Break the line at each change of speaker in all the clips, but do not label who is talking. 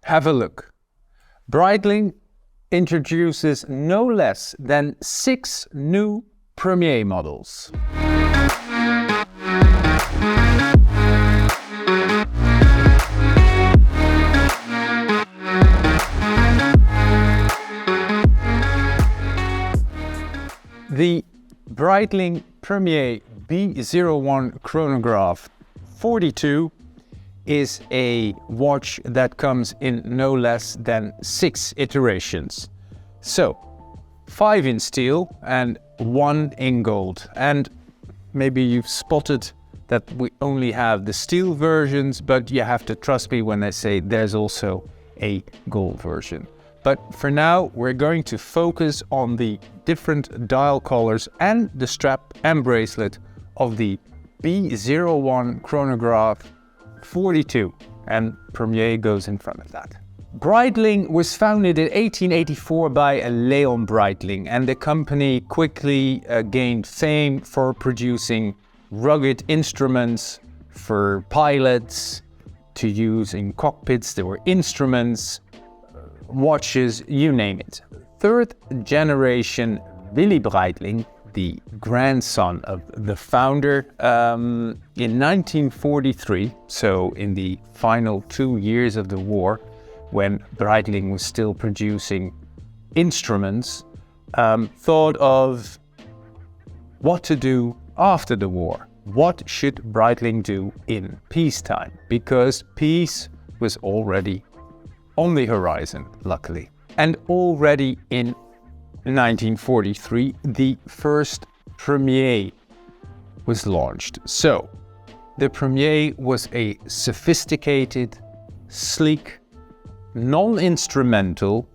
Have a look. Breitling introduces no less than 6 new premier models. The Breitling Premier B01 Chronograph 42 is a watch that comes in no less than 6 iterations. So 5 in steel and 1 in gold. And maybe you've spotted that we only have the steel versions, but you have to trust me when I say there's also a gold version. But for now, we're going to focus on the different dial colors and the strap and bracelet of the B01 Chronograph 42, and Premier goes in front of that. Breitling was founded in 1884 by Leon Breitling, and the company quickly gained fame for producing rugged instruments for pilots to use in cockpits. There were instruments, watches, you name it. Third generation Willy Breitling, the grandson of the founder, in 1943, so in the final 2 years of the war, when Breitling was still producing instruments, thought of what to do after the war. What should Breitling do in peacetime? Because peace was already on the horizon, luckily. And already in 1943, the first Premier was launched. So, the Premier was a sophisticated, sleek, non-instrumental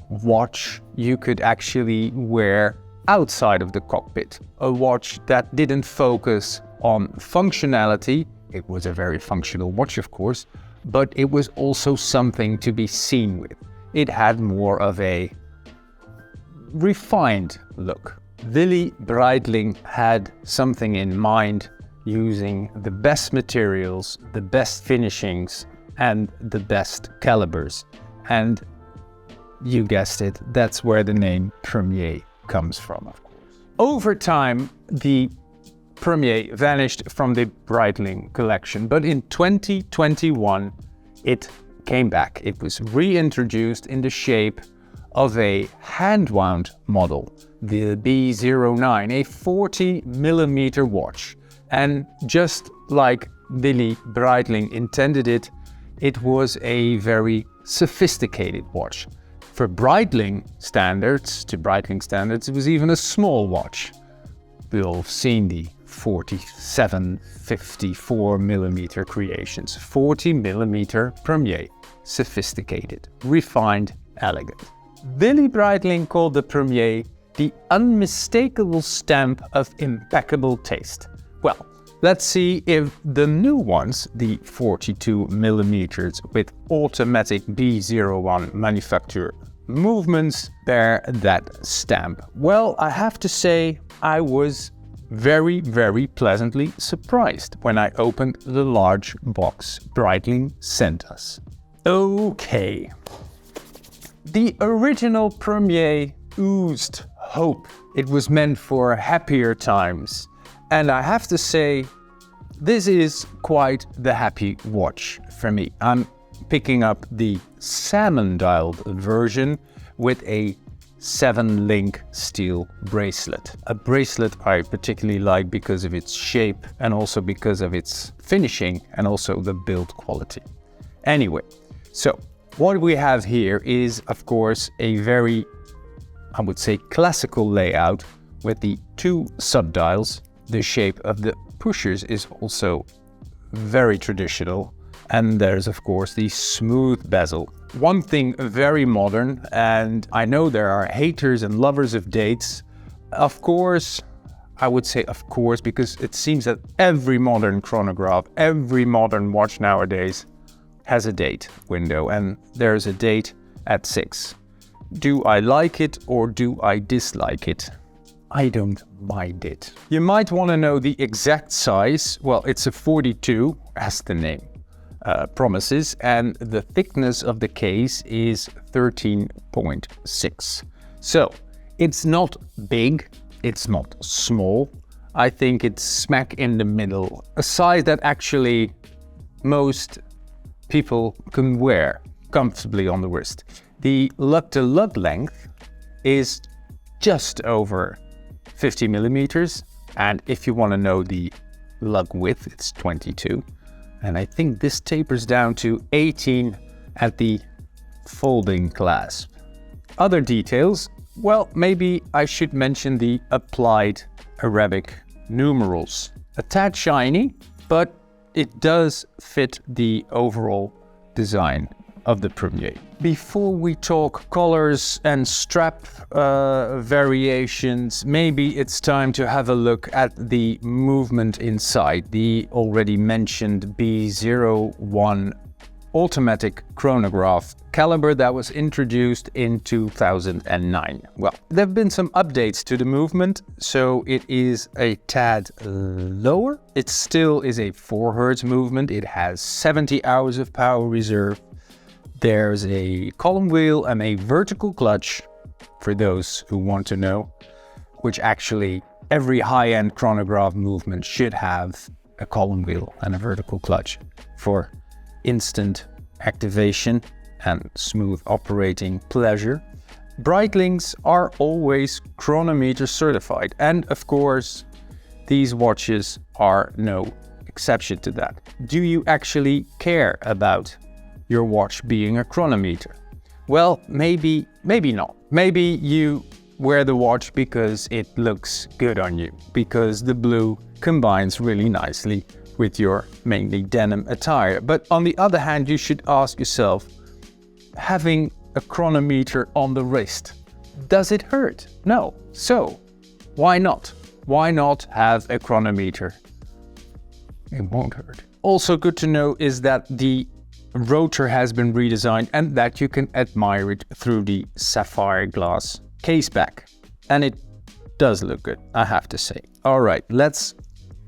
watch you could actually wear outside of the cockpit. A watch that didn't focus on functionality. It was a very functional watch, of course, but it was also something to be seen with. It had more of a refined look. Willy Breitling had something in mind, using the best materials, the best finishings, and the best calibers. And you guessed it, that's where the name Premier comes from, of course. Over time, the Premier vanished from the Breitling collection, but in 2021 it came back. It was reintroduced in the shape of a hand-wound model, the B09, a 40mm watch. And just like Willy Breitling intended it, it was a very sophisticated watch. For Breitling standards, it was even a small watch. We've all seen the 47, 54mm creations. 40mm Premier, sophisticated, refined, elegant. Willy Breitling called the Premier the unmistakable stamp of impeccable taste. Well, let's see if the new ones, the 42mm with automatic B01 manufacturer movements, bear that stamp. Well, I have to say I was very, very pleasantly surprised when I opened the large box Breitling sent us. Okay. The original Premier oozed hope. It was meant for happier times. And I have to say, this is quite the happy watch for me. I'm picking up the salmon-dialed version with a 7-link steel bracelet. A bracelet I particularly like because of its shape and also because of its finishing and also the build quality. Anyway, so what we have here is, of course, a very, I would say, classical layout with the 2 subdials. The shape of the pushers is also very traditional. And there's, of course, the smooth bezel. One thing very modern, and I know there are haters and lovers of dates. Of course, I would say of course, because it seems that every modern chronograph, every modern watch nowadays has a date window, and there's a date at 6. Do I like it or do I dislike it? I don't mind it. You might want to know the exact size. Well, it's a 42, as the name promises, and the thickness of the case is 13.6. So it's not big, it's not small. I think it's smack in the middle, a size that actually most people can wear comfortably on the wrist. The lug-to-lug length is just over 50 millimeters, and if you want to know the lug width, it's 22. And I think this tapers down to 18 at the folding clasp. Other details, well, maybe I should mention the applied Arabic numerals. A tad shiny, but it does fit the overall design of the Premier. Before we talk colors and strap variations, maybe it's time to have a look at the movement inside. The already mentioned B01 automatic chronograph caliber that was introduced in 2009. Well, there have been some updates to the movement, so it is a tad lower. It still is a 4 Hz movement. It has 70 hours of power reserve. There's a column wheel and a vertical clutch, for those who want to know, which actually every high-end chronograph movement should have a column wheel and a vertical clutch for instant activation and smooth operating pleasure. Breitlings are always chronometer certified, and of course these watches are no exception to that. Do you actually care about your watch being a chronometer? Well, maybe not. Maybe you wear the watch because it looks good on you, because the blue combines really nicely with your mainly denim attire. But on the other hand, you should ask yourself, having a chronometer on the wrist, does it hurt? No. So why not? Why not have a chronometer? It won't hurt. Also good to know is that the rotor has been redesigned and that you can admire it through the sapphire glass case back. And it does look good, I have to say. All right, let's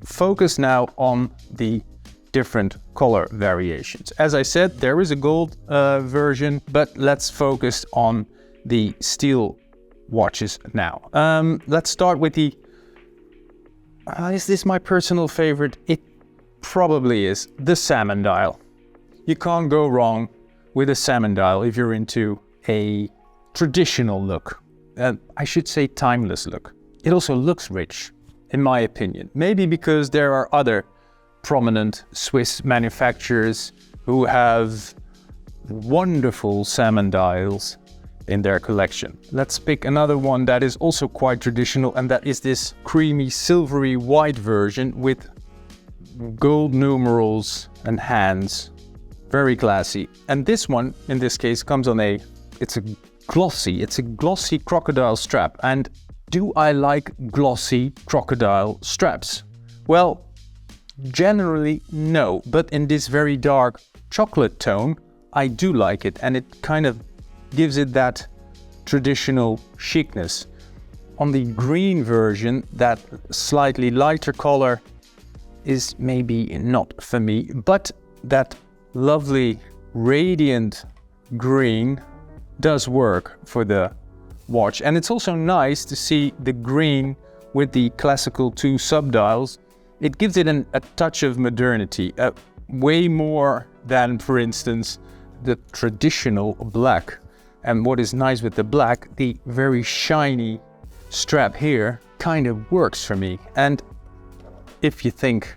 focus now on the different color variations. As I said, there is a gold version, but let's focus on the steel watches now. Let's start with the... is this my personal favorite? It probably is, the salmon dial. You can't go wrong with a salmon dial if you're into a traditional look. I should say timeless look. It also looks rich, in my opinion. Maybe because there are other prominent Swiss manufacturers who have wonderful salmon dials in their collection. Let's pick another one that is also quite traditional, and that is this creamy silvery white version with gold numerals and hands. Very classy. And this one, in this case, comes on it's a glossy crocodile strap. And do I like glossy crocodile straps? Well, generally no, but in this very dark chocolate tone, I do like it, and it kind of gives it that traditional chicness. On the green version, that slightly lighter color is maybe not for me, but that lovely radiant green does work for the watch. And it's also nice to see the green with the classical 2 subdials. It gives it a touch of modernity, way more than, for instance, the traditional black. And what is nice with the black, the very shiny strap here kind of works for me. And if you think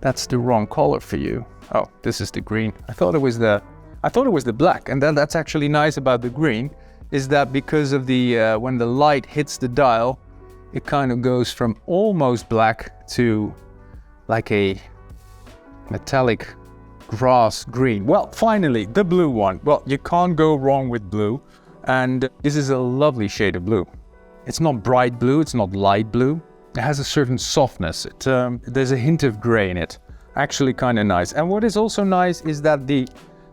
that's the wrong color for you, oh, this is the green. I thought it was the black, and then that's actually nice about the green, is that because of the when the light hits the dial, it kind of goes from almost black to like a metallic grass green. Well, finally, the blue one. Well, you can't go wrong with blue, and this is a lovely shade of blue. It's not bright blue, it's not light blue. It has a certain softness. There's a hint of gray in it. Actually kind of nice. And what is also nice is that the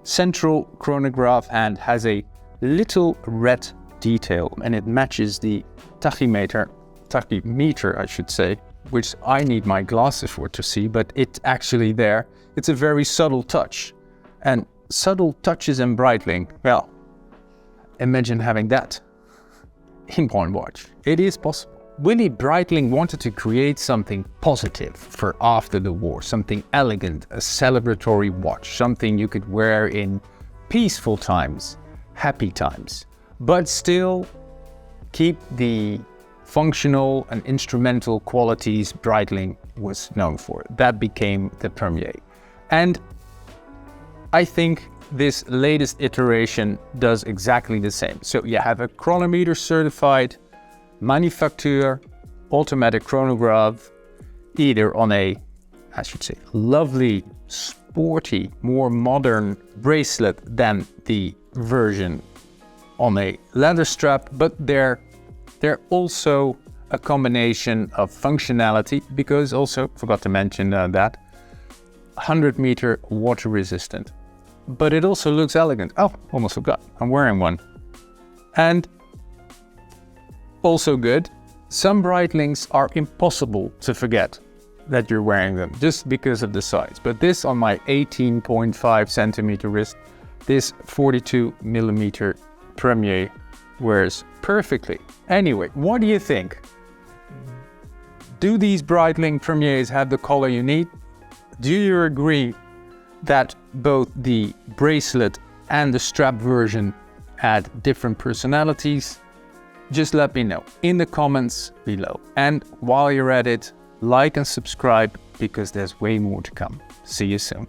central chronograph hand has a little red detail, and it matches the tachymeter I should say, which I need my glasses for to see, but it's actually there. It's a very subtle touch. And subtle touches in Breitling, well, imagine having that in one watch. It is possible. Willy Breitling wanted to create something positive for after the war, something elegant, a celebratory watch, something you could wear in peaceful times, happy times, but still keep the functional and instrumental qualities Breitling was known for. That became the premier. And I think this latest iteration does exactly the same. So you have a chronometer certified manufacturer automatic chronograph, either on a, I should say, lovely, sporty, more modern bracelet than the version on a leather strap, but they're also a combination of functionality, because also, forgot to mention that, 100-meter water resistant. But it also looks elegant. Oh, almost forgot, I'm wearing one. And also good, some Breitlings are impossible to forget that you're wearing them just because of the size. But this on my 18.5 centimeter wrist, this 42 millimeter premier wears perfectly. Anyway, what do you think? Do these Breitling premiers have the color you need? Do you agree that both the bracelet and the strap version add different personalities? Just let me know in the comments below. And while you're at it, like and subscribe, because there's way more to come. See you soon.